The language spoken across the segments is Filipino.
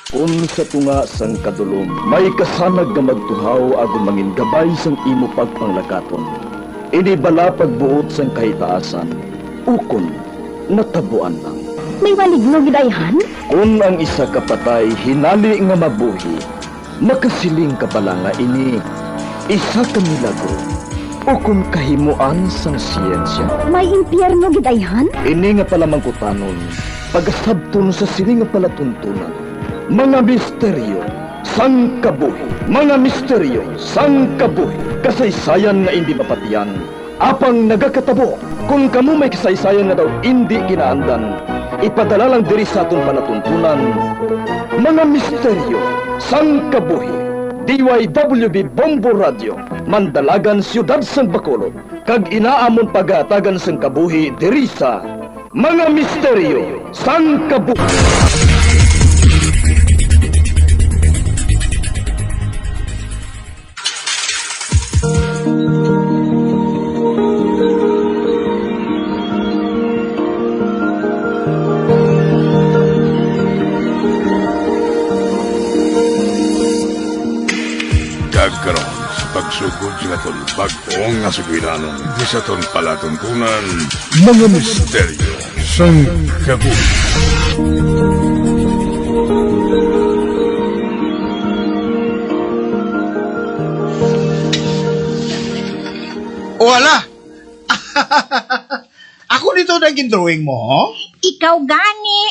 Kung sa tunga sang kadulom, may kasanag nga magtuhaw agon mangin gabay sang imo pagpanglakaton. Ini bala pagbuot sang kahitaasan, ukon natabuan lang. May maligno gidayhan? Kung ang isa kapatay hinali nga mabuhi, makasiling ka pala nga ini isa ka milagro o kung kahimuan sang siyensya. May impyerno gidayhan? Ini nga pala mangkutanon, pagasabton sa siling nga palatuntunan. Mga misteryo, sang kabuhi. Mga misteryo, sang kabuhi. Kasaysayan nga hindi mapatiyan. Apang nagakatabo, kung kamo may kasaysayan nga daw hindi ginaandan, ipadala lang diri sa aton palatuntunan. Mga misteryo, sang kabuhi. DYWB Bombo Radio, Mandalagan, Siyudad San Bacolod. Kag inaamon pagatagan sang kabuhi diri sa Mga Misteryo, sang kabuhi. Karon sa pagsugod sa aton bag-ong nga sugiranon di sa aton palatuntunan mga misteryo sang kabuhi. Wala! Ako nito naging drawing mo, ho? Ikaw gani.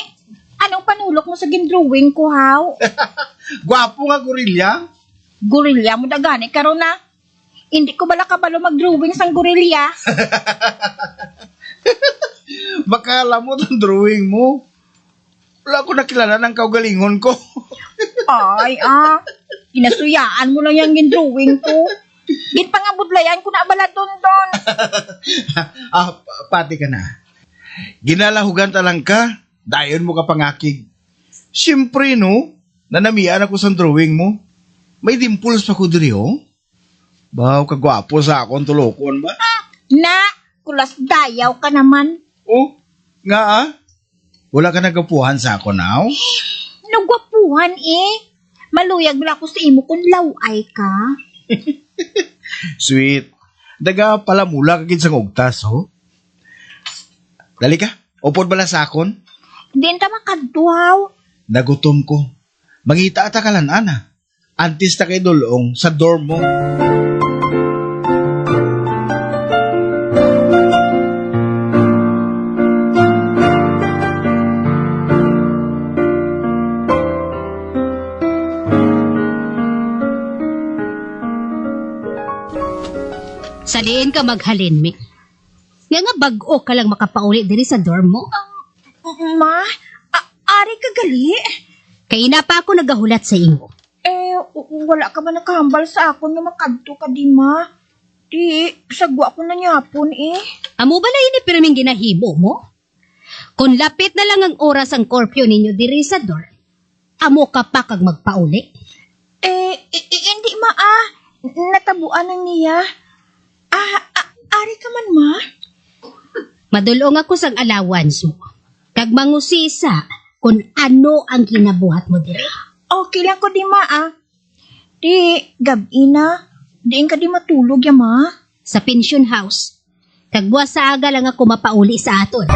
Anong panulok mo sa gindrawing ko, haw? Gwapo nga gorilya. Gorilya mo na gani karon na. Hindi ko bala kabalo mag-drawing sang gorilya. Makala mo itong drawing mo. Wala ko nakilala ng kaugalingon ko. Ay, Inasuyaan mo lang yung gindrawing ko. Git pa nga budlayan ko na bala doon. Pati ka na. Ginalahugan talang ka, dayon mo ka pangakig. Siyempre, no, nanamian ako sa drawing mo. May dimples pa ko diri, oh. Baw, kagwapo sa akong tulokon ba? Na, kulas dayaw ka naman. Oh, nga Wala ka nagapuhan sa ako now? Nagwapuhan eh. Maluyag bala ko sa imo kung laway ka. Sweet. Daga pala mula kagid sa ugtas, ho? Dali ka, upod bala sa akon? Di ta makadwaw. Nagutom ko. Mangita ata kalan, ana. Antis ta kay dulong sa dorm mo. Saliin ka maghalin, mi. Nga bag-o ka lang makapauli diri sa dorm mo. Ma, ari ka gali? Kay na pa ako nagahulat sa imo. Wala ka ba nakahambal sa akon nga makadto ka di, ma? Di, sagwa ko na nyapon eh. Amo ba na ini pirming ginahibo mo? Kung lapit na lang ang oras ang curfew ninyo diri sa dorm, amo ka pa kag magpauli. Hindi ma natabuan na niya. Ari ka man, ma? Madulong ako sang allowance mo. Kag mangusisa kung ano ang kinabuhat mo diri. Okay lang ko di, ma Di, gabi na. Diin ka di matulog ya, ma? Sa pension house. Kag buwas sa aga lang ako mapauli sa aton.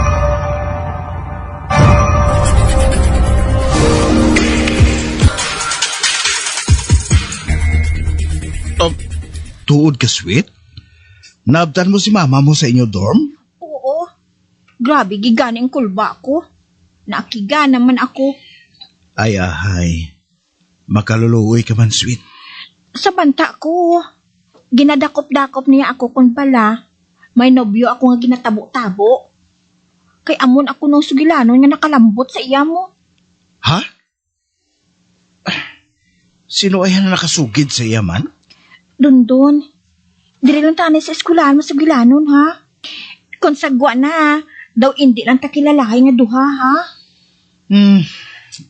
Tuod ka, sweet? Naabtan mo si mama mo sa inyo dorm? Oo. Grabe, giganing kulba ko. Nakiga naman ako. Ay, makaluluoy ka man, sweet. Sa banta ko, ginadakop-dakop niya ako kung pala may nobyo ako nga ginatabo-tabo. Kay amon ako nung sugilanon nga nakalambot sa iya mo. Ha? Sino ay na nakasugid sa iya man? Dundon. Diri lang tanay sa eskwelahan mo sugilanon, ha? Kung sagwa na, daw hindi lang takilalahay nga duha, ha?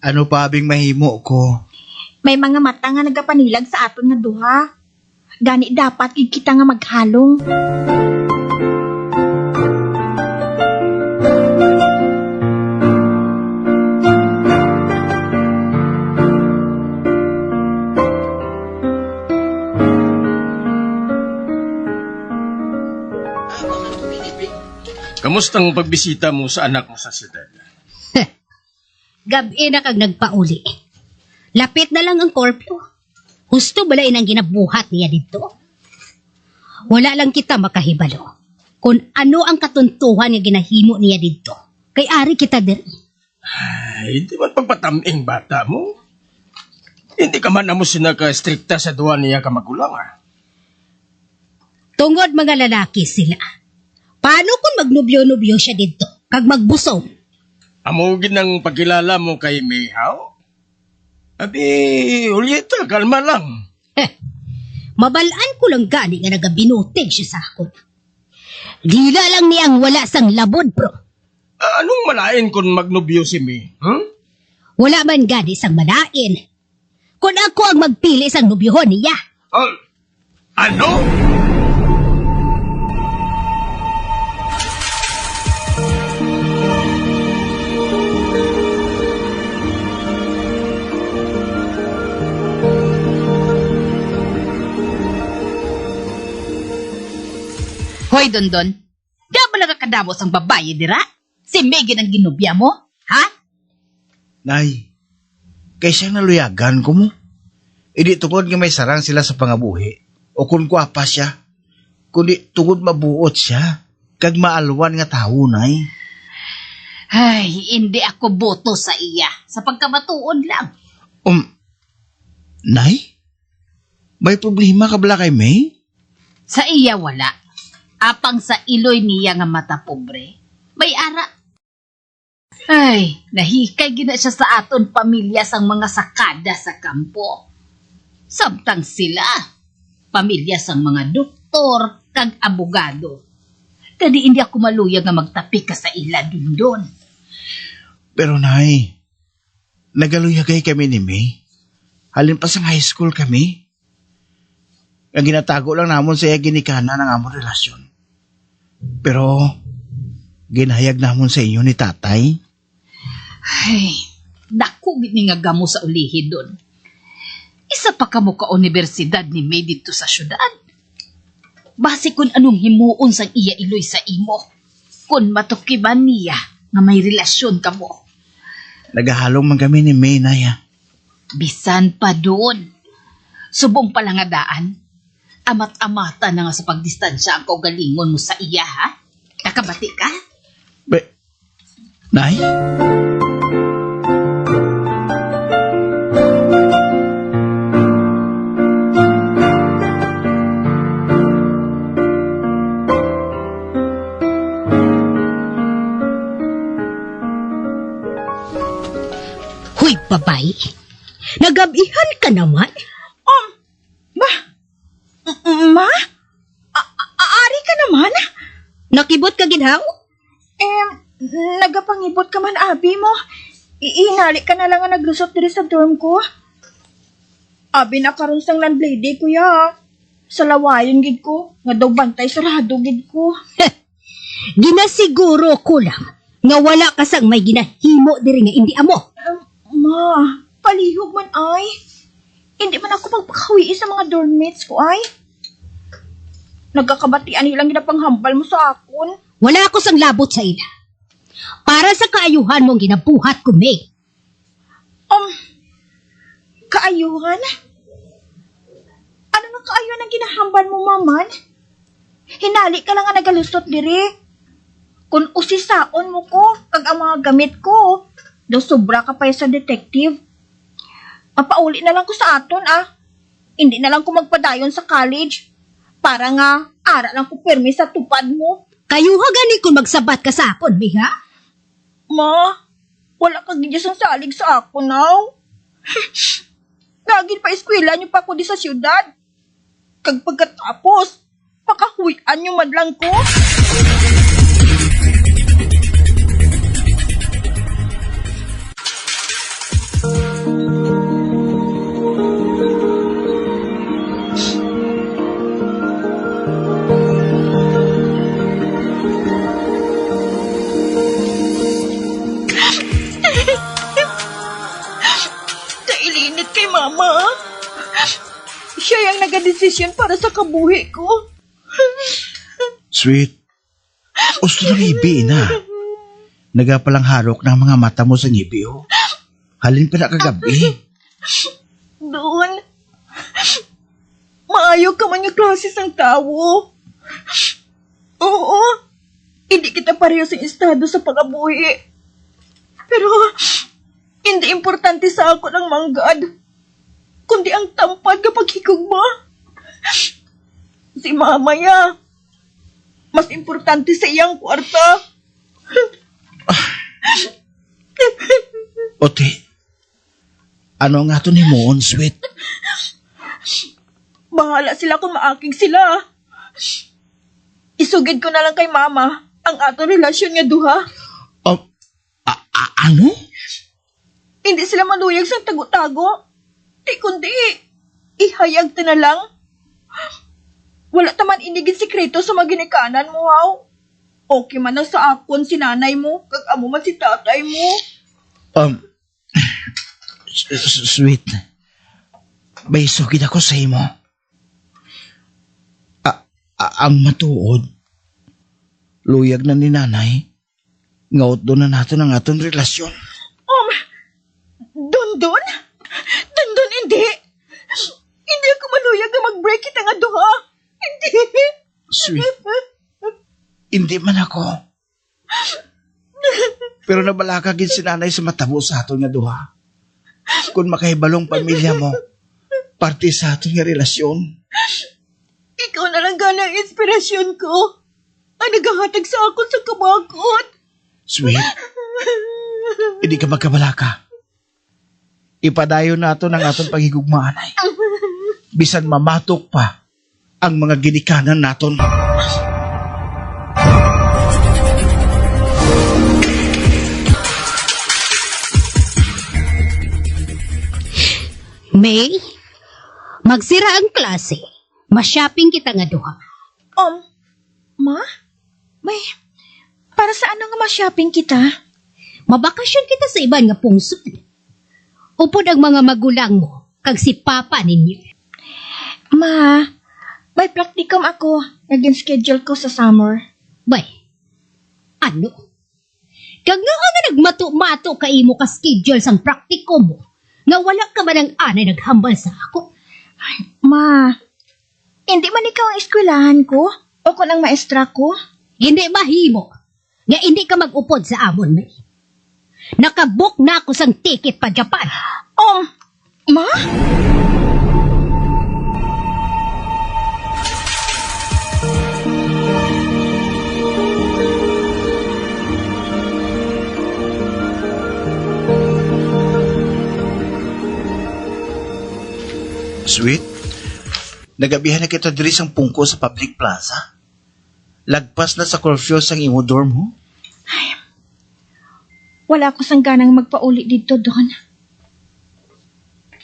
Ano pa abing mahimo ko? May mga mata nga nagapanilag sa aton nga duha. Gani dapat kita nga maghalong. Kamustang pagbisita mo sa anak mo sa siyudad? Gabi na kag nagpauli. Lapit na lang ang korpyo. Husto balay nang ginabuhat niya dito. Wala lang kita makahibalo kung ano ang katuntuhan nga ginahimo niya dito. Kay ari kita diri. Ay, di man pagpataming bata mo. Hindi ka man amo sinaka-strikta sa duwa niya ka magulang, ah. Tungod mga lalaki sila. Paano kung magnubyo-nubyo siya dito? Kag magbusong? Amo ginang pagkilala mo kay Mayhaw? Abi, Julieta, kalma lang. Mabalaan ko lang gani nga nagabinutig siya sa akon. Dila lang niyang wala sang labod, bro. Anong malain kung magnubyo si May? Wala man gani sang manain. Kung ako ang magpili sang nubyohon niya. Ano? Hoy, Dondon. Di ba nakakadamos ang babae, dira? Si Megan ang ginubya mo? Ha? Nay, kaysa naluyagan ko mo. Hindi tungod nga may sarang sila sa pangabuhi. O kung kwapa siya. Kundi tungod mabuot siya. Kag maalwan nga tao, nay. Ay, hindi ako boto sa iya. Sa pagkamatuod lang. Nay? May problema ka bala kay May? Sa iya wala. Apang sa iloy niya nga mata pobre. May ara. Ay, nahikay gina siya sa aton pamilya sang mga sakada sa kampo. Samtang sila, pamilya sang mga doktor kag abogado. Kadi hindi ako maluyag nga magtapi ka sa ila dundon. Pero nay, nagaluyagay kami ni May. Halin pa sa high school kami. Ang ginatago lang namon sa iya ginikana ng among relasyon. Pero, ginahayag namon sa inyo ni tatay. Ay, dako gid ni nga gamo sa ulihi doon. Isa pa kamo ka universidad ni May dito sa syudad. Base kun anong himuon sang iya iloy sa imo. Kun matukiban niya nga may relasyon kamo. Nagahalong man kami ni May, naya. Bisan pa doon. Subong pala nga daan. Amat-amata na nga sa pagdistansya ang kaugalingon mo sa iya, ha? Nakabati ka? Nay? Hoy, babae. Nagabihan ka naman. Ma? Aari ka naman? Nakibot ka ginhaw? Nagapangibot ka man, abi mo. Iinali ka na lang nga naglusot diri sa dorm ko. Abi na karon sang landlady, kuya. Sa lawayon gid ko. Nga daw bantay sarado gid ko. Ginasiguro ko lang nga wala ka sang may ginahimo diri nga indi amo. Ma, palihog man ay. Hindi man ako magpakawi sa mga dormmates ko ay. Nagkakabatian nilang ginapanghambal mo sa akon. Wala ako sang labot sa ila. Para sa kaayuhan mong ginabuhat ko, May. Kaayuhan? Ano nga kaayuhan ang ginahambal mo, maman? Hinali ka lang nga nagalusot diri. Kung usisaon mo ko, kag ang mga gamit ko, daw sobra ka pa sa detective. Mapauli na lang ko sa aton, ah. Hindi na lang ko magpadayon sa college. Para nga, ara lang ko pirmi sa tupad mo. Kayuha gani kung magsabat ka sa akon, May, ha? Ma, wala ka gidyas ang salig sa ako now. Gagin pa eskwela niyo pa ako di sa siyudad. Kag pagkatapos, pakahuyan niyo madlang ko. Kailinit kay mama. Siya yung nagadesisyon para sa kabuhi ko. Sweet, Gusto ng ibi na. Nagapalang harok ng mga mata mo sa ngibi, oh. Halin pa na kagabi. Doon. Maayo ka man yung klases ng tao. Oo. Hindi kita pareho sa estado sa pag-abuhi. Pero, hindi importante sa ako ng manggad. Kundi ang tampad kapag higugma. Si mamaya. Mas importante sa iyang kwarta. Ote, ano nga to ni Moon, sweet? Bahala sila kung maakig sila. Isugid ko na lang kay mama ang ato relasyon nga duha. Ano? Hindi sila maluyag sa tago-tago. Di kundi, ihayag ta na lang. Wala taman inigid sikreto sa maginikanan mo, haw. Okay man lang sa akon si nanay mo, kag amo man si tatay mo. Sweet. May sugid ako sa imo. Ang matuod, luyag na ni nanay, ngaot doon na natin ang atong relasyon. Dondon? Dondon, hindi. Hindi ako maluyag na mag-break kita nga duha. Hindi. Sweet, hindi man ako. Pero nabalakagin si nanay sa matabo sa aton nga duha. Kung makahibalong pamilya mo, parte sa aton nga relasyon. Ikaw na lang gana ang inspirasyon ko. Ang naghahatag sa akon sa kabakot. Sweet, hindi ka magkabalaka. Ipadayon nato ng aton paghigugmaan ay. Bisan mamatok pa ang mga ginikanan naton. May, magsira ang klase. Ma-shopping kita nga duha. Ma? May, para saan nga ma-shopping kita? Mabakasyon kita sa iban nga pungsod. Upod ang mga magulang mo, kag si papa ninyo. Ma, may practicum ako. Naging schedule ko sa summer. Bay, ano? Kag nga nga nagmato-mato ka imo ka schedule sang praktiko mo, nga wala ka ba ng anay naghambal sa ako? Ma, hindi man ikaw ang eskwelahan ko? O kung ang maestra ko? Hindi mahimo. Nga hindi ka mag-upod sa amon, May. Nakabook na ako sang ticket pa Japan. Ma? Sweet, nagabihan na kita diri sang pungko sa public plaza. Lagpas na sa curfew sang imo dorm mo. Wala ko sang ganang magpauli dito doon.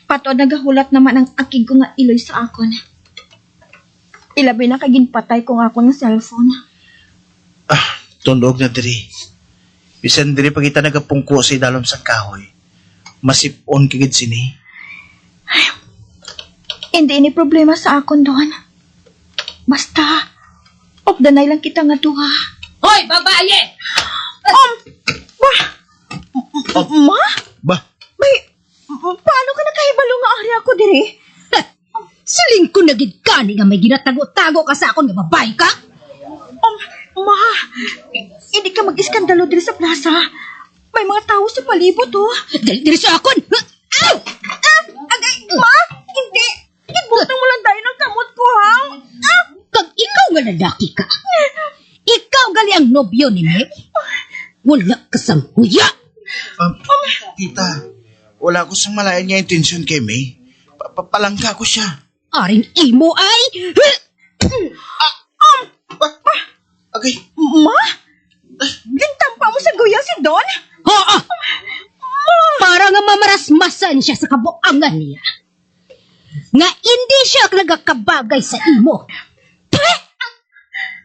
Pato nagahulat naman ang akig ko nga iloy sa akon. Ilabi na kaginpatay ko nga ako ng cellphone. Tundog na diri. Bisan diri pag kita nagapungko sa idalom sang kahoy. Masipon kigid sini. Hindi ini problema sa akon doon. Basta, opdanay lang kita nga duha. Hoy, babae! Ma? Ba, May, paano ka nakahibalo nga ari ako diri? Siling ko nagid kani nga may ginatago-tago ka sa akon nga babay ka? Ma, hindi ka mag-iskandalo diri sa plaza. May mga tao sa palibot, oh. Dali sa akon! Ow! Agay, ma, hindi. Ibutang mo lang tayo ng kamot ko, ha? Kag ikaw nga lalaki ka. Ikaw gali ang nobyo ni Meg. Wala ka sang huya. tita, wala ko sang malayan nga intensyon kay May. Palangka ko siya. Aring imo ay... Agay, Ma? Gintampa mo sa guya si Don? Oo! Para nga mamarasmasan siya sa kabuangan niya. Nga hindi siya nagakabagay sa imo.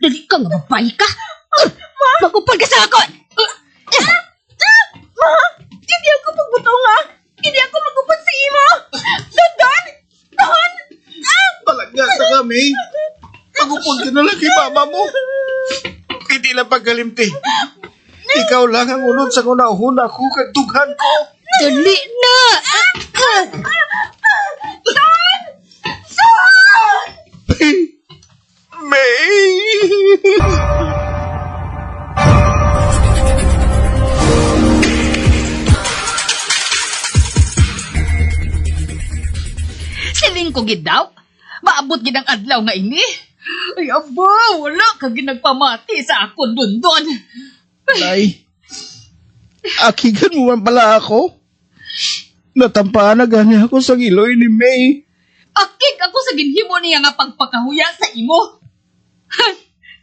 Dali ka nga babay ka. Mag-upal ka sa akon. Ma, hindi ako pagbuto nga. Hindi ako magupad sa imo. Don! Don! talaga sa kami. Pagupon ka na lang kay mama mo. Hindi ilang pagkalimti. Ikaw lang ang unod sa kunahuna ko kag dughan ko. Dali na! May! Siling ko gid daw. Maabot gid ang adlaw nga ini. Ay aba, wala ka ginagpamati sa akon dundon. Nay, akigan mo man pala ako. Natampaan na gani ako sa giloy ni May. Akik ako sa ginhimo niya nga pagpakahuya sa imo.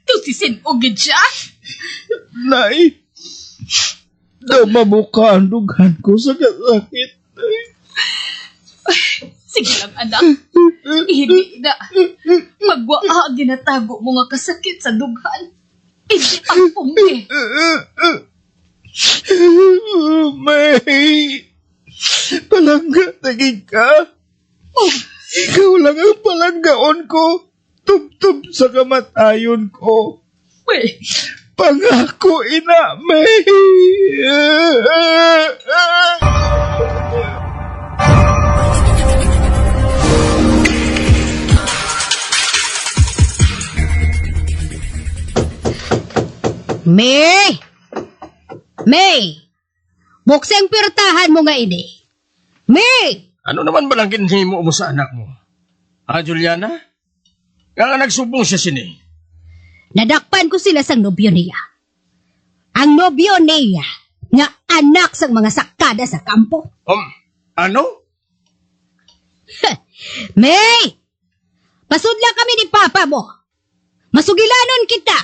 Tusisin o gid siya. Nay, daw mabuka ang dughan ko sa kasakit. Nay. Sige lang anak. Hindi na. Magwaa ginatago mo nga kasakit sa dughan. Hindi pagpungki. May, palangga naging ka. Ikaw lang ang palanggaon ko. Tubtub sa kamatayon ko. Well, Pangako, ina, May. May! May! Bukseng pirtahan mo nga ini. May! Ano naman ba lang ginhimo mo sa anak mo? Ha, Juliana? Nga nagsubong siya sini. Nadakpan ko sila sang nobyo niya. Ang nobyo niya nga anak sang mga sakada sa kampo. Ano? May! Pasudla kami ni Papa mo. Masugilanon kita.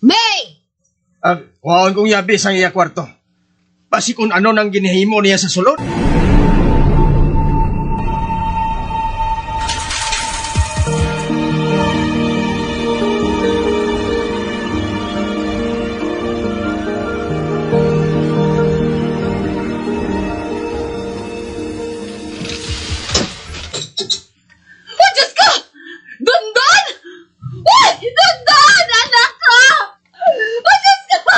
May! Waon kong yabi sa iya kwarto. Basi kung ano nang ginihimo niya sa sulod. oh Diyos ko! Dundon! Uy! Dundon! Anak ko! Oh Diyos ko!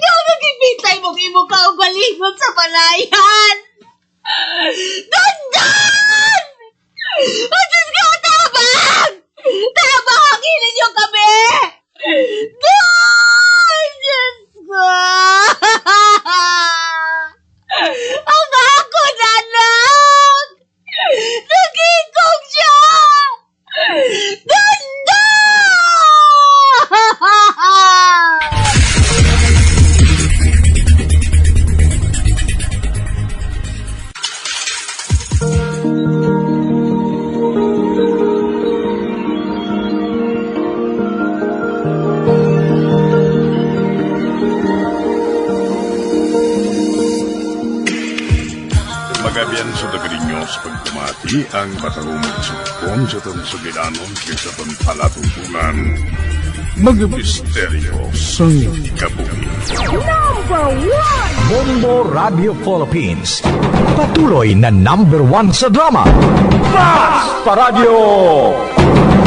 Nga magibitay mong imo ka o galingon sa palayan! Dundon! Oh Diyos ko! Tabang! Tabang! Hangilin niyo kami! Dun! Diyos ko! Ang ako na anak! Nagigong siya! Ganda! Magabian sa dagarinyo sa pagtumati ang batarong sukon sa tansugilanon kaysa palatungkunan. Mga misteryo sa kabuhi. Bombo Radio Philippines. Patuloy na #1 sa drama. Mas Paradio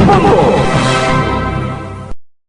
Bombo!